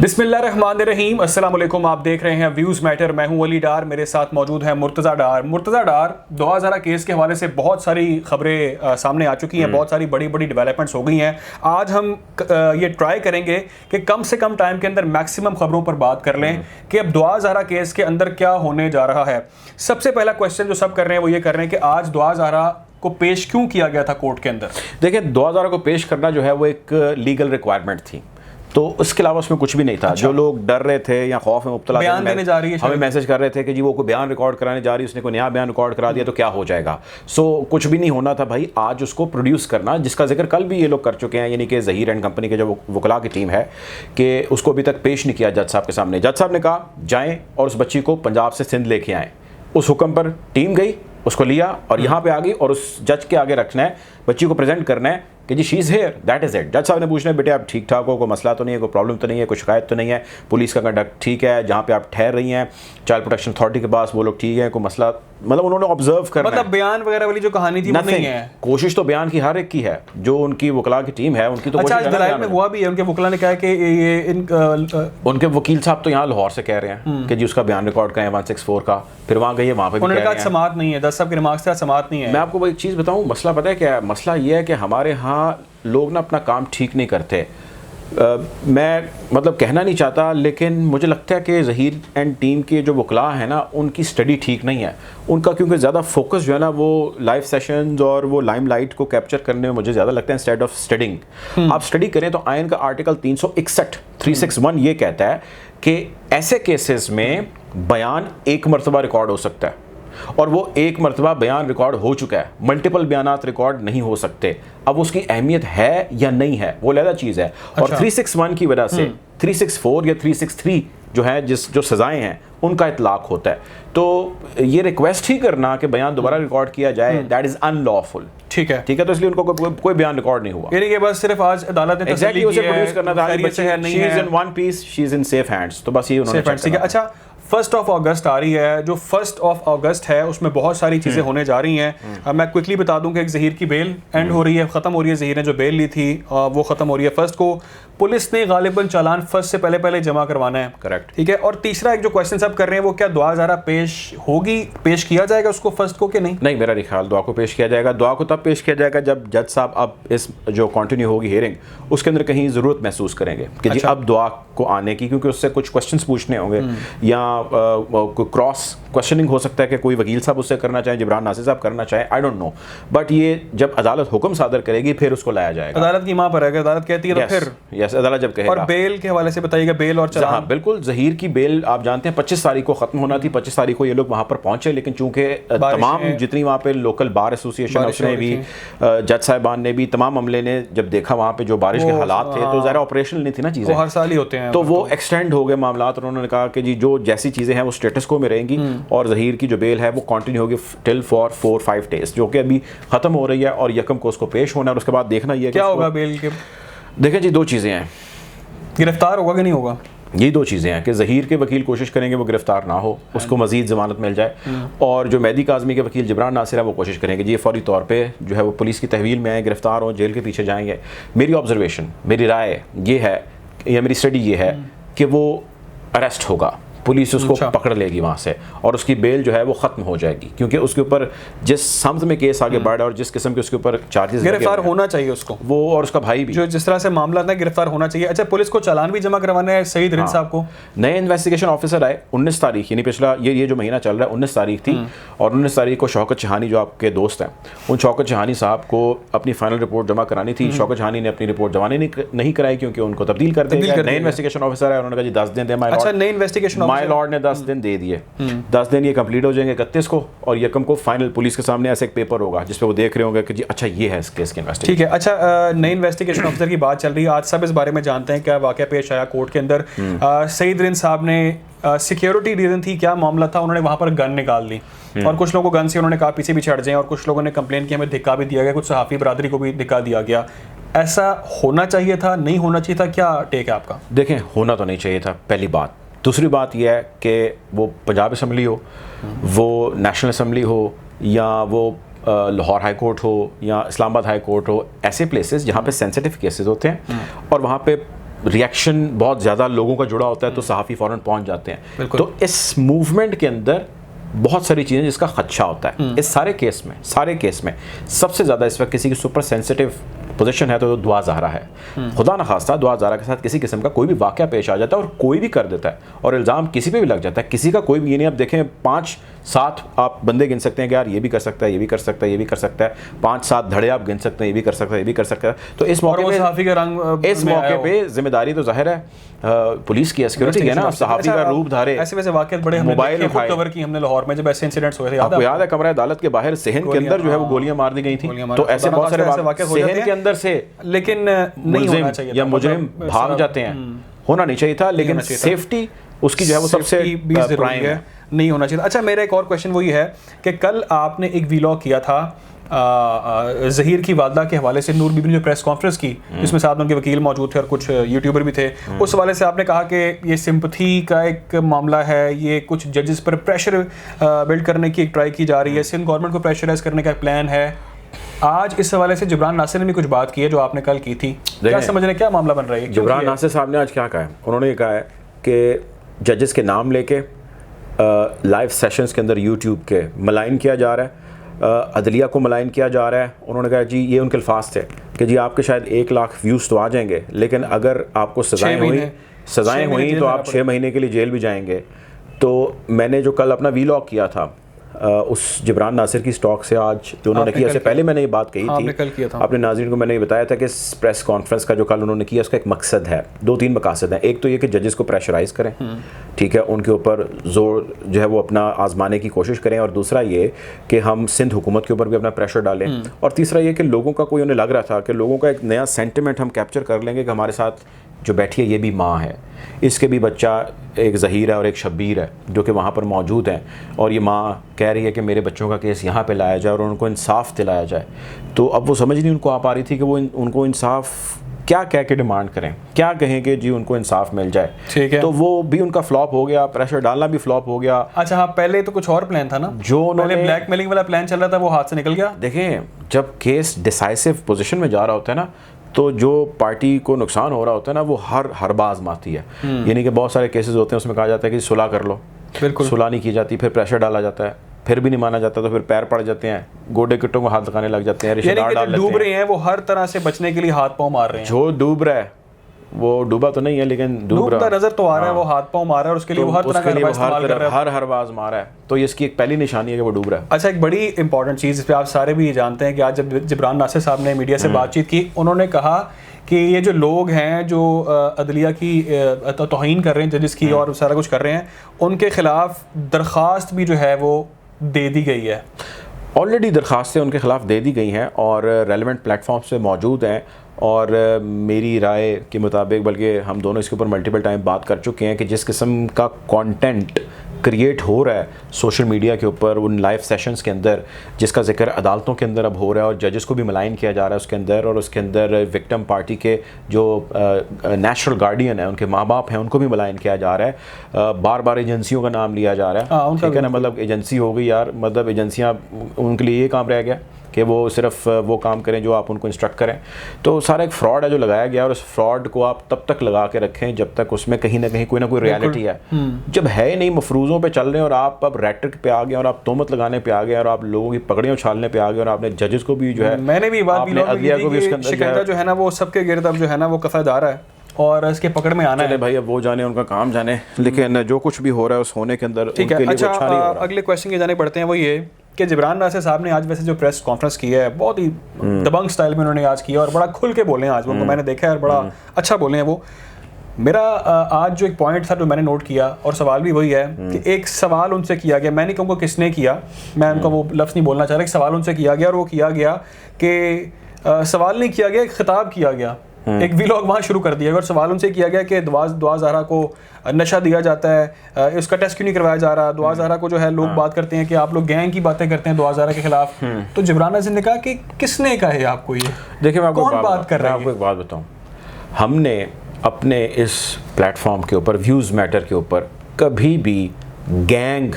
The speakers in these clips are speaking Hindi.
बिस्मिल्लाहिर्रहमानिर्रहीम, अस्सलाम वालेकुम। आप देख रहे हैं व्यूज़ मैटर। मैं हूं अली डार, मेरे साथ मौजूद है मुर्तज़ा डार। मुर्तज़ा डार, 2000 केस के हवाले से बहुत सारी खबरें सामने आ चुकी हैं, बहुत सारी बड़ी बड़ी डेवलपमेंट्स हो गई हैं। आज हम ये ट्राई करेंगे कि कम से कम टाइम के अंदर मैक्सिमम खबरों पर बात कर लें कि अब 2000 केस के अंदर क्या होने जा रहा है। सबसे पहला क्वेश्चन जो सब कर रहे हैं वो ये कर रहे हैं कि आज 2000 को पेश क्यों किया गया था कोर्ट के अंदर। देखिए, 2000 को पेश करना जो है वो एक लीगल रिक्वायरमेंट थी, तो उसके अलावा उसमें कुछ भी नहीं था। जो लोग डर रहे थे या खौफ में मुब्तला थे, बयान देने जा रही है, हमें मैसेज कर रहे थे कि जी वो कोई बयान रिकॉर्ड कराने जा रही है, उसने कोई नया बयान रिकॉर्ड करा दिया तो क्या हो जाएगा। सो कुछ भी नहीं होना था भाई, आज उसको प्रोड्यूस करना, जिसका जिक्र कल भी ये लोग कर चुके हैं, यानी कि ज़हीर एंड कंपनी के जो वकला की टीम है, कि उसको अभी तक पेश नहीं किया जज साहब के सामने। जज साहब ने कहा जाएँ और उस बच्ची को पंजाब से सिंध लेके आएँ। उस हुक्म पर टीम गई, उसको लिया और यहाँ पे आ गई और उस जज के आगे रखना है, बच्ची को प्रेजेंट करना है कि जी she is here, that is it. जज साहब ने पूछना है बेटे आप ठीक ठाक हो, कोई मसला तो नहीं है, कोई प्रॉब्लम तो नहीं है, कोई शिकायत तो नहीं है, पुलिस का कंडक्ट ठीक है, जहाँ पे आप ठहर रही हैं चाइल्ड प्रोटेक्शन अथॉरिटी के पास वो लोग ठीक है, कोई मसला, मतलब उन्होंने ऑब्जर्व करना, मतलब बयान वगैरह वाली जो कहानी थी वो नहीं है। कोशिश तो बयान की हर एक की है, जो उनकी वकला की टीम है उनकी तो अच्छा, दलाइल में हुआ भी है, उनके वकला ने कहा कि ये उनके वकील साहब तो यहाँ लाहौर से कह रहे हैं कि जी उसका बयान रिकॉर्ड करें 164 का, फिर वहाँ गई है, वहाँ पे भी उन्होंने कहा समात नहीं है, दस साहब के रिमार्क से समात नहीं है। मैं आपको एक चीज़ बताऊँ, मसला पता है क्या है? मसला ये है कि हमारे यहाँ लोग ना अपना काम ठीक नहीं करते। मैं मतलब कहना नहीं चाहता, लेकिन मुझे लगता है कि ज़हीर एंड टीम के जो वकला हैं ना, उनकी स्टडी ठीक नहीं है उनका, क्योंकि ज़्यादा फोकस जो है ना वो लाइव सेशंस और वो लाइमलाइट को कैप्चर करने में मुझे ज़्यादा लगता है इंस्टेड ऑफ स्टडिंग। आप स्टडी करें तो आयन का आर्टिकल 361 ये कहता है कि ऐसे केसेस में बयान एक मरतबा रिकॉर्ड हो सकता है, और वो एक मरतबा बयान रिकॉर्ड हो चुका है, मल्टीपल बयानात रिकॉर्ड नहीं हो सकते। अब उसकी अहमियत है या नहीं है वो अलग चीज़ है। और 361 की वजह से 364 या 363 जो है जो सजाएं हैं उनका इतलाक होता है। तो ये रिक्वेस्ट ही करना कि बयान दोबारा रिकॉर्ड किया जाए, दैट इज़ अनलॉफुल। ठीक है, तो इसलिए उनको कोई बयान रिकॉर्ड नहीं हुआ, यानी कि बस सिर्फ आज अदालत ने एग्जैक्टली उसे प्रोड्यूस करना था, she is in one piece, she is in safe hands, तो बस ये उन्होंने। अच्छा, 1 अगस्त आ रही है, जो 1 अगस्त है उसमें बहुत सारी चीज़ें होने जा रही हैं। मैं क्विकली बता दूं कि एक ज़हीर की बेल एंड हो रही है, ख़त्म हो रही है। ज़हीर ने जो बेल ली थी वो ख़त्म हो रही है 1 को। पुलिस ने गालिबन चालान 1 से पहले जमा करवाना है, करेक्ट, ठीक है। और तीसरा एक जो क्वेश्चन सब कर रहे हैं वो क्या 2000 पेश किया जाएगा उसको 1 को कि नहीं? नहीं, मेरा नहीं ख्याल दुआ को पेश किया जाएगा। दुआ को तब पेश किया जाएगा जब जज साहब अब इस जो कंटिन्यू होगी हियरिंग उसके अंदर कहीं ज़रूरत महसूस करेंगे कि जी अब दुआ को आने की, क्योंकि उससे कुछ क्वेश्चंस पूछने होंगे या क्रॉस क्वेश्चनिंग हो सकता है कि कोई वकील साहब उससे करना चाहे, जिब्रान नासिर साहब करना चाहे, आई डोंट नो। बट ये जब अदालत हुक्म सादर करेगी फिर उसको लाया जाएगा। अदालत की मां पर है, अगर अदालत कहती है तो फिर यस, अदालत जब कहेगा। और बेल के हवाले से बताइएगा, बेल और चालान। हाँ बिल्कुल, ज़हीर की बेल आप जानते हैं 25 तारीख को ख़त्म होना थी। 25 तारीख को ये लोग वहाँ पर पहुँचे, लेकिन चूंकि तमाम जितनी वहाँ पे लोकल बार एसोसिएशन ने भी, जज साहिबान ने भी, तमाम अमले ने जब देखा वहाँ पे जो बारिश के हालात थे तो ज़रा ऑपरेशनल नहीं थी ना चीज़ें, हर साल ही होते हैं, तो वो एक्सटेंड हो गए मामला। उन्होंने कहा कि जी जो जैसी चीज़ें हैं वो स्टेटस को में रहेंगी और ज़हीर की जो बेल है वो कंटिन्यू होगी टिल फॉर 4-5 डेज, जो कि अभी ख़त्म हो रही है और यकम को उसको पेश होना है। और उसके बाद देखना ये क्या होगा बेल के। देखें जी, 2 चीज़ें हैं, गिरफ्तार होगा कि नहीं होगा। ये 2 चीज़ें हैं कि ज़हीर के वकील कोशिश करेंगे वो गिरफ्तार ना हो, उसको मज़ीद ज़मानत मिल जाए, और जो मेहदी काज़मी के वकील जिब्रान नासिर है वो कोशिश करेंगे जी ये फौरी तौर पे जो है वो पुलिस की तहवील में आए, गिरफ्तार हो, जेल के पीछे जाएंगे। मेरी ऑब्जर्वेशन, मेरी राय ये है या मेरी स्टडी ये है कि वो अरेस्ट होगा, पुलिस उसको पकड़ लेगी वहाँ से और उसकी बेल जो है वो ख़त्म हो जाएगी, क्योंकि उसके ऊपर जिस समत में केस आगे बढ़ रहा है और जिस किस्म के उसके ऊपर चार्जेस, गिरफ्तार होना चाहिए उसको, वो और उसका भाई भी, जो जिस तरह से मामला था, गिरफ्तार होना चाहिए। अच्छा, पुलिस को चालान भी जमा करवाना है सईद रिंद साहब को। नए इन्वेस्टिगेशन ऑफिसर आए 19 तारीख, यानी पिछला ये जो महीना चल रहा है 19 तारीख थी, और 19 तारीख को शौकत चहानी जो आपके दोस्त हैं, उन शौकत चहानी साहब को अपनी फाइनल रिपोर्ट जमा करानी थी। शौकत चहानी ने अपनी रिपोर्ट जमा नहीं कराई क्योंकि उनको तब्दील कर दिया। नए इन्वेस्टिगेशन ऑफिसर है, उन्होंने कहा जी 10 दिन दे माय लॉर्ड। नए इन्वेस्टिगेशन माय लॉर्ड ने 10 दिन दे दिए। 10 दिन ये कंप्लीट हो जाएंगे 31 को, और यकम को फाइनल पुलिस के सामने ऐसे एक पेपर होगा जिसपे वो देख रहे होंगे कि जी अच्छा ये है इस केस की इन्वेस्टिगेशन। ठीक है। अच्छा, नई इन्वेस्टिगेशन ऑफिसर की बात चल रही है, आज सब इस बारे में जानते हैं क्या वाकया पेश आया कोर्ट के अंदर। सईद रिंद साहब ने सिक्योरिटी रीजन थी, क्या मामला था, उन्होंने वहां पर गन निकाल दी और कुछ लोगों को गन से उन्होंने कहा पीछे भी चढ़ जाएं, और कुछ लोगों ने कंप्लेन की हमें धिक्का भी दिया गया, कुछ सहाफ़ी बरादरी को भी धिक्का दिया गया। ऐसा होना चाहिए था, नहीं होना चाहिए था, क्या टेक है आपका? देखें, होना तो नहीं चाहिए था, पहली बात। दूसरी बात यह है कि वो पंजाब असम्बली हो, वो नेशनल असम्बली हो, या वो लाहौर हाई कोर्ट हो या इस्लामाबाद हाई कोर्ट हो, ऐसे प्लेसेस जहाँ पे सेंसिटिव केसेस होते हैं और वहाँ पे रिएक्शन बहुत ज़्यादा लोगों का जुड़ा होता है तो सहाफ़ी फ़ौरन पहुंच जाते हैं। तो इस मूवमेंट के अंदर बहुत सारी चीज़ें जिसका खदशा होता है। इस सारे केस में सबसे ज़्यादा इस वक्त किसी की सुपर सेंसिटिव पोजीशन है तो दुआ ज़हरा है। खुदा न खास्ता दुआ ज़हरा के साथ किसी किस्म का कोई भी वाक़या पेश आ जाता है और कोई भी कर देता है और इल्ज़ाम किसी पे भी लग जाता है, किसी का कोई भी ये नहीं। आप देखें 5-7 आप बंदे गिन सकते हैं कि यार ये भी कर सकता है, ये भी कर सकता है, ये भी कर सकता है, 5-7 धड़े आप गिन सकते हैं, ये भी कर सकता है, ये भी कर सकता है। तो इस मौके पे जिम्मेदारी तो जाहिर है पुलिस की, सिक्योरिटी है ना, सहाफ़ी का रूप धारे। ऐसे वैसे वाक़यात बड़े मोबाइल कवर की हमने लाहौर में जब ऐसे इंसिडेंट्स हुए थे, आपको याद है कमरा अदालत के बाहर सेहन के अंदर जो है वो गोलियां मार दी गई थी। तो ऐसे बहुत सारे वाक़यात सेहन के अंदर से लेकिन नहीं होना चाहिए या मुजरिम भाग जाते हैं, होना नहीं चाहिए था, लेकिन सेफ्टी उसकी जो है वो सबसे प्राइम है, नहीं होना चाहिए। अच्छा, मेरा एक और क्वेश्चन वही है कि कल आपने एक वीलॉग किया था ज़हीर की वालदा के हवाले से, नूर बीबी ने जो प्रेस कॉन्फ्रेंस की जिसमें साथ उनके वकील मौजूद थे और कुछ यूट्यूबर भी थे, उस हवाले से आपने कहा कि ये सिंपथी का एक मामला है, ये कुछ जजेस पर प्रेशर बिल्ड करने की एक ट्राई की जा रही है, सिंध गवर्नमेंट को प्रेशराइज करने का एक प्लान है। आज इस हवाले से जिब्रान नासिर ने भी कुछ बात की है जो आपने कल की थी, क्या समझ रहे हैं क्या मामला बन रहा है? जिब्रान नासिर साहब ने आज क्या कहा है? उन्होंने ये कहा है कि जजेस के नाम लेके लाइव सेशंस के अंदर यूट्यूब के मलाइन किया जा रहा है, अदलिया को मलाइन किया जा रहा है। उन्होंने कहा जी, ये उनके अल्फाज थे कि जी आपके शायद 1 लाख व्यूज़ तो आ जाएंगे, लेकिन अगर आपको सज़ाएं हुई तो आप 6 महीने के लिए जेल भी जाएंगे। तो मैंने जो कल अपना वीलॉग किया था उस जिब्रान नासिर की स्टॉक से आज जो उन्होंने किया, उससे पहले मैंने ये बात कही थी अपने नाज़रीन को, मैंने ये बताया था कि इस प्रेस कॉन्फ्रेंस का जो कल उन्होंने किया उसका एक मकसद है, 2-3 मकासद हैं। एक तो ये कि जजेस को प्रेशराइज करें, ठीक है, उनके ऊपर जोर जो है वो अपना आजमाने की कोशिश करें, और दूसरा ये कि हम सिंध हुकूमत के ऊपर भी अपना प्रेशर डालें, और तीसरा ये कि लोगों का कोई उन्हें लग रहा था कि लोगों का एक नया सेंटिमेंट हम कैप्चर कर लेंगे कि हमारे साथ जो बैठी है ये भी माँ है, इसके भी बच्चा एक ज़हीर है और एक शब्बीर है जो कि वहाँ पर मौजूद हैं, और ये माँ कह रही है कि मेरे बच्चों का केस यहाँ पे लाया जाए और उनको इंसाफ दिलाया जाए। तो अब वो समझ नहीं उनको आ पा रही थी कि वो उनको इंसाफ क्या कह के डिमांड करें, क्या कहें कि जी उनको इंसाफ मिल जाए। ठीक है, तो वो भी उनका फ्लॉप हो गया, प्रेशर डालना भी फ्लॉप हो गया। अच्छा हाँ, पहले तो कुछ और प्लान था ना, जो पहले ब्लैकमेलिंग वाला प्लान चल रहा था वो हाथ से निकल गया। देखें, जब केस डिसाइसिव पोजीशन में जा रहा होता है ना, तो जो पार्टी को नुकसान हो रहा होता है ना वो हर बार आजमाती है। यानी कि बहुत सारे केसेस होते हैं उसमें कहा जाता है कि सुलह कर लो, बिल्कुल सुलह नहीं की जाती, फिर प्रेशर डाला जाता है, फिर भी नहीं माना जाता, तो फिर पैर पड़ जाते हैं, गोडे किट्टों को हाथ लगाने लग जाते हैं, रिश्तेदार डाल लेते हैं। डूब रहे हैं वो हर तरह से बचने के लिए हाथ पांव मार रहे हैं। जो डूब रहा है वो डूबा तो नहीं है, लेकिन डूबता नजर तो आ रहा है, वो हाथ पांव मार रहा है और उसके लिए वो हर तरह का इस्तेमाल कर रहा है, हर बाज मारा है। तो ये इसकी एक पहली निशानी है कि वो डूब रहा है। अच्छा, एक बड़ी इंपॉर्टेंट चीज़ इस पर आप सारे भी ये जानते हैं कि आज जब जिब्रान नासिर साहब ने मीडिया से बातचीत की, उन्होंने कहा कि ये जो लोग हैं जो अदलिया की तौहीन कर रहे हैं जजिस की और सारा कुछ कर रहे हैं, उनके खिलाफ दरख्वास्त भी जो है वो दे दी गई है। ऑलरेडी दरख्वास्तें उनके खिलाफ दे दी गई हैं और रेलेवेंट प्लेटफॉर्म पे मौजूद हैं, और मेरी राय के मुताबिक, बल्कि हम दोनों इसके ऊपर मल्टीपल टाइम बात कर चुके हैं कि जिस किस्म का कंटेंट क्रिएट हो रहा है सोशल मीडिया के ऊपर, उन लाइव सेशंस के अंदर, जिसका जिक्र अदालतों के अंदर अब हो रहा है और जजेस को भी मलाइन किया जा रहा है उसके अंदर, और उसके अंदर विक्टिम पार्टी के जो नेचुरल गार्डियन है, उनके माँ बाप हैं, उनको भी मलाइन किया जा रहा है। बार बार एजेंसियों का नाम लिया जा रहा है, ठीक है ना, मतलब एजेंसी हो गई यार, मतलब एजेंसियाँ उनके लिए ये काम रह गया कि वो सिर्फ वो काम करें जो आप उनको इंस्ट्रक्ट करें। तो सारा एक फ्रॉड है जो लगाया गया, और उस फ्रॉड को आप तब तक लगा के रखें जब तक उसमें कहीं ना कहीं कोई ना कोई रियलिटी है। जब है नहीं, मफरूज़ों पे चल रहे हैं और आप अब रेटरिक पे आ गए और आप तोहमत लगाने पे आ गए और आप लोगों की पकड़ियाँ उछालने पे आ गए और आपने जजेस को भी जो है, मैंने भी बात अदलिया को भी शिकंजा जो है ना वो सबके गिर्द अब जो है ना वो कसा जा रहा है और इसके पकड़ में आना है। भाई अब वो जाने, उनका काम जाने, लेकिन जो कुछ भी हो रहा है उस होने के अंदर ठीक है। अच्छा, अगले क्वेश्चन के जाने पड़ते हैं, वो ये कि जिब्रान नासिर साहब ने आज वैसे जो प्रेस कॉन्फ्रेंस की है बहुत ही दबंग स्टाइल में उन्होंने आज किया और बड़ा खुल के बोले हैं आज, उनको मैंने देखा है और बड़ा अच्छा बोले हैं वो। मेरा आज जो एक पॉइंट था जो मैंने नोट किया और सवाल भी वही है कि एक सवाल उनसे किया गया, मैं नहीं कहूँगा किसने किया, मैं उनका वो लफ्ज़ नहीं बोलना चाह रहा, एक सवाल उनसे किया गया और वो किया गया कि सवाल नहीं किया गया, एक खिताब किया गया, एक वीलॉग वहाँ शुरू कर दिया गया और सवाल उनसे किया गया कि दुआ ज़हरा को नशा दिया जाता है, उसका टेस्ट क्यों नहीं करवाया जा रहा, दुआ ज़हरा को जो है लोग बात करते हैं कि आप लोग गैंग की बातें करते हैं दुआ ज़हरा के खिलाफ। तो जिब्रान नासिर ने कहा कि किसने कहा है आपको ये? देखिए, मैं कौन बात कर रहा है? आपको एक बात बताऊँ, हमने अपने इस प्लेटफॉर्म के ऊपर, व्यूज़ मैटर के ऊपर, कभी भी गैंग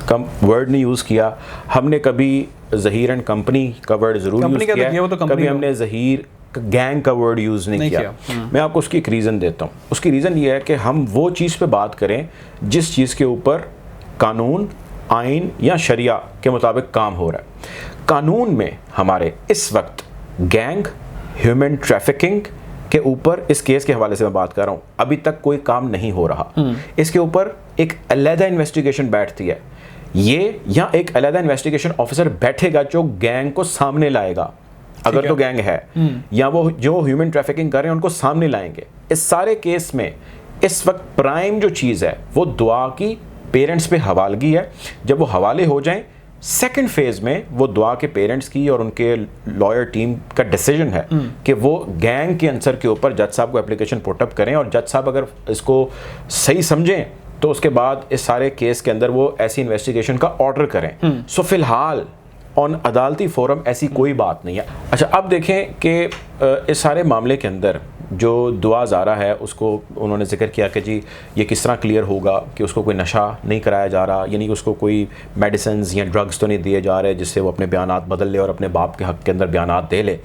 का वर्ड नहीं यूज़ किया। हमने कभी ज़हीर एंड कंपनी का वर्ड ज़रूर यूज़ किया, कभी हमने ज़हीर गैंग का वर्ड यूज़ नहीं किया। मैं आपको उसकी एक रीज़न देता हूँ। उसकी रीज़न ये है कि हम वो चीज़ पे बात करें जिस चीज़ के ऊपर कानून, आइन या शरिया के मुताबिक काम हो रहा है। कानून में हमारे इस वक्त गैंग, ह्यूमन ट्रैफिकिंग के ऊपर इस केस के हवाले से मैं बात कर रहा हूँ, अभी तक कोई काम नहीं हो रहा। इसके ऊपर एक अलहदा इन्वेस्टिगेशन बैठती है, ये या एक अलहदा इन्वेस्टिगेशन ऑफिसर बैठेगा जो गैंग को सामने लाएगा, अगर तो गैंग है, या वो जो ह्यूमन ट्रैफिकिंग कर रहे हैं उनको सामने लाएंगे। इस सारे केस में इस वक्त प्राइम जो चीज़ है वो दुआ की पेरेंट्स पे हवालगी है। जब वो हवाले हो जाएं, सेकंड फेज में वो दुआ के पेरेंट्स की और उनके लॉयर टीम का डिसीजन है कि वो गैंग के आंसर के ऊपर जज साहब को एप्लीकेशन पुटअप करें, और जज साहब अगर इसको सही समझें तो उसके बाद इस सारे केस के अंदर वो ऐसी इन्वेस्टिगेशन का ऑर्डर करें। सो फिलहाल ऑन अदालती फोरम ऐसी कोई बात नहीं है। अच्छा, अब देखें कि इस सारे मामले के अंदर जो दुआ ज़ारा है उसको उन्होंने जिक्र किया कि जी ये किस तरह क्लियर होगा कि उसको कोई नशा नहीं कराया जा रहा, यानी कि उसको कोई मेडिसिन या ड्रग्स तो नहीं दिए जा रहे जिससे वो अपने बयानात बदल ले और अपने बाप के हक़ के अंदर बयानात दे ले।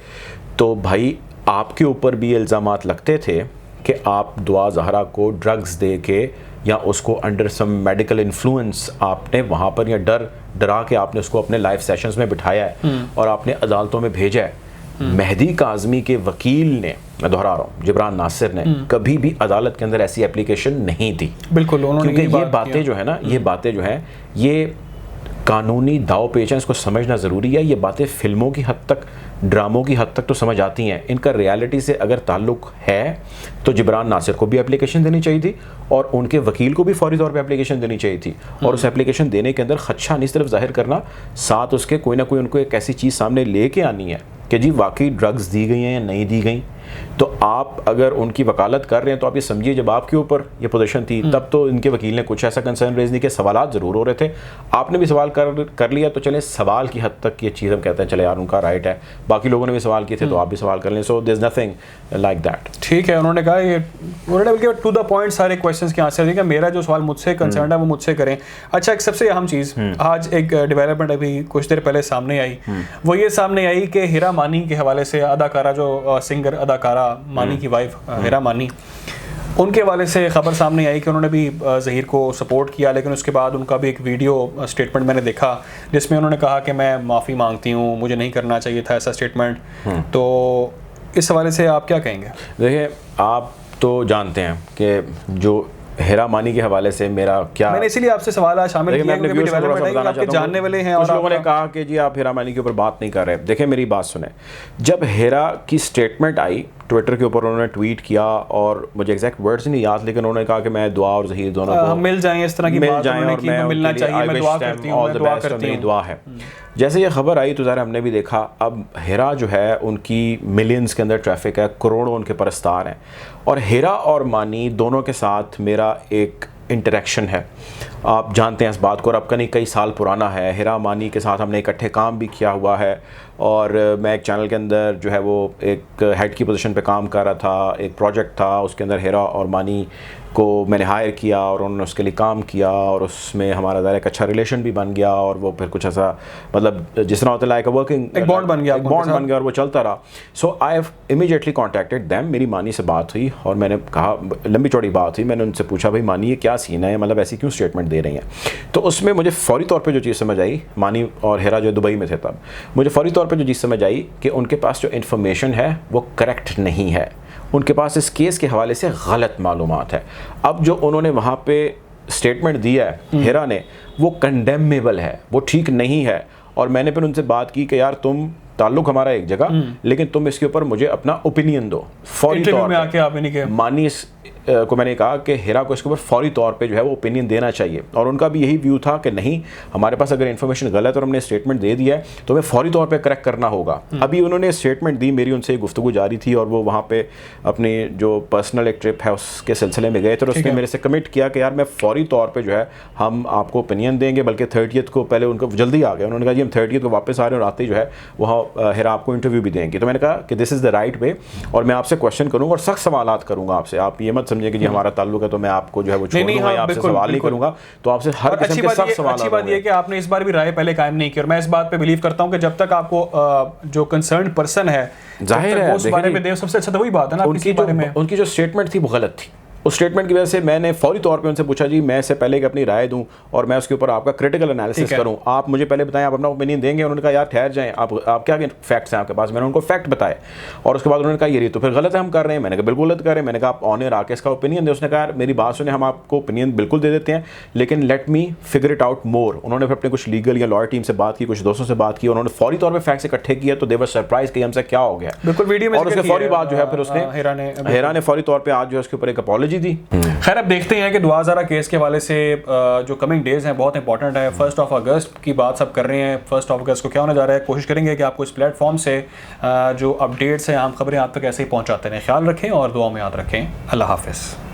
तो भाई आपके ऊपर भी इल्ज़ामात लगते थे कि आप दुआ ज़हरा को ड्रग्स दे के या उसको अंडर सम मेडिकल इन्फ्लुएंस आपने वहाँ पर या डरा के आपने उसको अपने लाइव सेशंस में बिठाया है और आपने अदालतों में भेजा है। मेहदी काज़मी के वकील ने, मैं दोहरा रहा हूँ, जिब्रान नासिर ने कभी भी अदालत के अंदर ऐसी एप्लीकेशन नहीं दी। बिल्कुल, उन्होंने क्योंकि ये बातें जो है ना, ये बातें जो हैं ये कानूनी दाव पेच हैं, इसको समझना ज़रूरी है। ये बातें फिल्मों की हद तक, ड्रामों की हद तक तो समझ आती हैं, इनका रियलिटी से अगर ताल्लुक़ है तो जिब्रान नासिर को भी एप्लीकेशन देनी चाहिए थी और उनके वकील को भी फौरी तौर पे एप्लीकेशन देनी चाहिए थी। और उस एप्लीकेशन देने के अंदर खदशा नहीं सिर्फ जाहिर करना, साथ उसके कोई ना कोई उनको एक ऐसी चीज़ सामने लेके आनी है कि जी वाकई ड्रग्स दी गई हैं या नहीं दी गई। तो आप अगर उनकी वकालत कर रहे हैं तो आप ये समझिए जब आपके ऊपर ये पोजीशन थी तब तो इनके वकील ने कुछ ऐसा कंसर्न रेज नहीं किया, सवालात ज़रूर हो रहे थे, आपने भी सवाल कर लिया। तो चले सवाल की हद तक ये चीज़ हम कहते हैं चले यार उनका राइट है, बाकी लोगों ने भी सवाल किए थे तो आप भी सवाल कर लें। So there is nothing like that. ठीक है, उन्होंने कहा ये, उन्होंने बल्कि टू द पॉइंट सारे क्वेश्चंस के आंसर दिए। मेरा जो सवाल मुझसे कंसर्न है वो मुझसे करें। अच्छा, एक सबसे अहम चीज़, आज एक डेवलपमेंट अभी कुछ देर पहले सामने आई, वो ये सामने आई कि हीरा मानी के हवाले से अदाकारा जो सिंगर अदाकारा मानी की वाइफ हीरा मानी, उनके हवाले से खबर सामने आई कि उन्होंने भी ज़हीर को सपोर्ट किया, लेकिन उसके बाद उनका भी एक वीडियो स्टेटमेंट मैंने देखा जिसमें उन्होंने कहा कि मैं माफ़ी मांगती हूँ, मुझे नहीं करना चाहिए था ऐसा स्टेटमेंट। तो इस हवाले से आप क्या कहेंगे? देखिए, आप तो जानते हैं कि जो हीरा मानी के हवाले से मेरा क्या, मैंने इसीलिए आपसे सवाल आज शामिल किया क्योंकि डेवलपमेंट है, आपके जानने वाले हैं। कुछ लोगों ने कहा कि जी आप हीरा मानी के ऊपर बात नहीं कर रहे। देखिए मेरी बात सुने, जब हीरा की स्टेटमेंट आई ट्विटर के ऊपर, उन्होंने ट्वीट किया और मुझे एग्जैक्ट वर्ड्स नहीं याद, लेकिन उन्होंने कहा कि मैं दुआ और ज़हीर दोनों को मिल जाएं, इस तरह की बात उन्होंने की, मिलना चाहिए, मैं दुआ करती हूँ, मैं दुआ करती हूँ, दुआ है। जैसे ये खबर आई तो ज़रा हमने भी देखा, अब हीरा जो है उनकी मिलियंस के अंदर ट्रैफिक है, करोड़ों उनके परस्तार हैं, और हीरा और मानी दोनों के साथ मेरा एक इंटरेक्शन है, आप जानते हैं इस बात को, और अब का नहीं कई साल पुराना है। हीरा मानी के साथ हमने इकट्ठे काम भी किया हुआ है, और मैं एक चैनल के अंदर जो है वो एक हेड की पोजीशन पे काम कर रहा था, एक प्रोजेक्ट था उसके अंदर हीरा और मानी को मैंने हायर किया और उन्होंने उसके लिए काम किया, और उसमें हमारा ज़रा एक अच्छा रिलेशन भी बन गया, और वो फिर कुछ ऐसा मतलब जिस तरह होता है लाइक अ वर्किंग एक बॉन्ड बन गया, और वो चलता रहा। So I have immediately contacted them. मेरी मानी से बात हुई और मैंने कहा, लंबी चौड़ी बात हुई, मैंने उनसे पूछा भाई मानी ये क्या सीन है, मतलब ऐसी क्यों स्टेटमेंट दे रही हैं। तो उसमें मुझे फौरी तौर पर जो चीज़ समझ आई, मानी और हीरा जो दुबई में थे तब, मुझे फौरी तौर पर जो चीज़ समझ आई कि उनके पास जो इन्फॉर्मेशन है वो करेक्ट नहीं है, उनके पास इस केस के हवाले से गलत मालूमात है। अब जो उन्होंने वहाँ पे स्टेटमेंट दिया है हीरा ने, वो कंडेमेबल है, वो ठीक नहीं है। और मैंने फिर उनसे बात की कि यार तुम ताल्लुक हमारा एक जगह, लेकिन तुम इसके ऊपर मुझे अपना ओपिनियन दो फौरी तौर पे। आके आप इन्हीं के मानी को मैंने कहा कि हीरा को इसके ऊपर फौरी तौर पे जो है वो ओपिनियन देना चाहिए, और उनका भी यही व्यू था कि नहीं, हमारे पास अगर इन्फॉर्मेशन गलत और हमने स्टेटमेंट दे दिया है तो हमें फौरी तौर पे करेक्ट करना होगा। अभी उन्होंने स्टेटमेंट दी, मेरी उनसे गुफ्तगू जारी थी, और वो वहाँ पे अपनी जो पर्सनल एक ट्रिप है उसके सिलसिले में गए थे, और उसने मेरे से कमिट किया कि यार मैं फौरी तौर पर जो है हम आपको ओपिनियन देंगे, बल्कि 30th को, पहले उनको जल्दी आ गया, उन्होंने कहा जी हम 30th को वापस आ रहे हैं और आते ही जो है वहाँ हीरा आपको इंटरव्यू भी देंगे। तो मैंने कहा कि this is the right way, और मैं आपसे क्वेश्चन करूँगा और सख्त सवालात करूँगा आपसे, आप ये मत समझें कि जी हमारा ताल्लुक है तो मैं आपको जो है वो छोड़ नहीं, दूंगा हाँ, या आपसे बिल्कुल, सवाल नहीं बिल्कुल। करूंगा। तो आपसे हर और किस्म के सब सवाल अच्छी बात ये है कि आपने इस बार भी राय पहले कायम नहीं की, और मैं इस बात पे बिलीव करता हूं कि जब तक आपको जो कंसर्न पर्सन है, जाहिर है, उस बारे में दे, सबसे अच्छा तो वही बात है ना, उनकी जो स्टेटमेंट थी वो गलत थी। उस स्टेटमेंट की वजह से मैंने फौरी तौर पे उनसे पूछा, जी मैं इससे पहले कि अपनी राय दूं और मैं उसके ऊपर आपका क्रिटिकल एनालिसिस करूं, आप मुझे पहले बताएं आप अपना ओपिनियन देंगे। उन्होंने कहा यार ठहर जाएं, आप क्या फैक्ट्स हैं आपके पास। मैंने उनको फैक्ट बताए और उसके बाद उन्होंने कहा ये तो फिर गलत है हम कर रहे हैं। मैंने कहा बिल्कुल गलत कर रहे हैं। मैंने कहा आप ऑनर आके इसका ओपिनियन दे। उसने कहा मेरी बात सुने, हम आपको ओपिनियन बिल्कुल दे देते हैं, लेकिन let me figure it out more. उन्होंने फिर अपने कुछ लीगल या लॉयर टीम से बात की, कुछ दोस्तों से बात की, उन्होंने फौरी तौर पर फैक्ट्स इकट्ठे किए तो दे वर सरप्राइज कि हमसे क्या हो गया। बिल्कुल वीडियो में और उसके फौरी बाद जो है फिर उसने हेरा ने फौरी तौर पर आज जो है उसके ऊपर एक अपॉलॉजी दी। खैर अब देखते हैं कि दुआ ज़रा केस के हवाले से जो कमिंग डेज हैं बहुत इंपॉर्टेंट है। 1 अगस्त की बात सब कर रहे हैं। 1 अगस्त को क्या होने जा रहा है, कोशिश करेंगे कि आपको इस प्लेटफॉर्म से जो अपडेट्स हैं, आम खबरें आप तक ऐसे ही पहुंचाते रहें। ख्याल रखें और दुआ में याद रखें। अल्लाह हाफिज़।